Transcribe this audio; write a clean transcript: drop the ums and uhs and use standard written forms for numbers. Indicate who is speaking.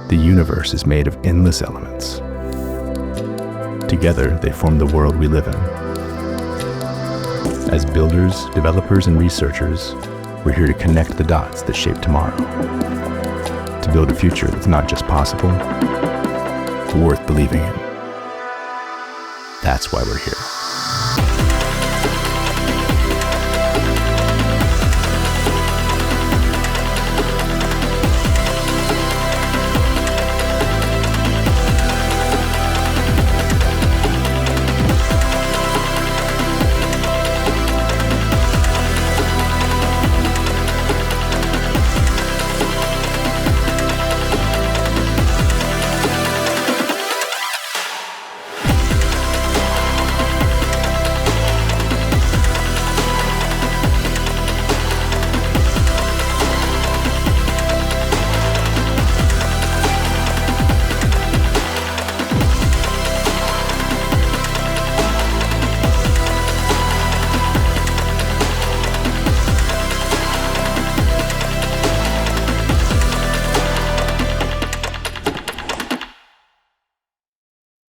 Speaker 1: The universe is made of endless elements. Together, they form the world we live in. As builders, developers, and researchers, we're here to connect the dots that shape tomorrow. To build a future that's not just possible, but worth believing in. That's why we're here.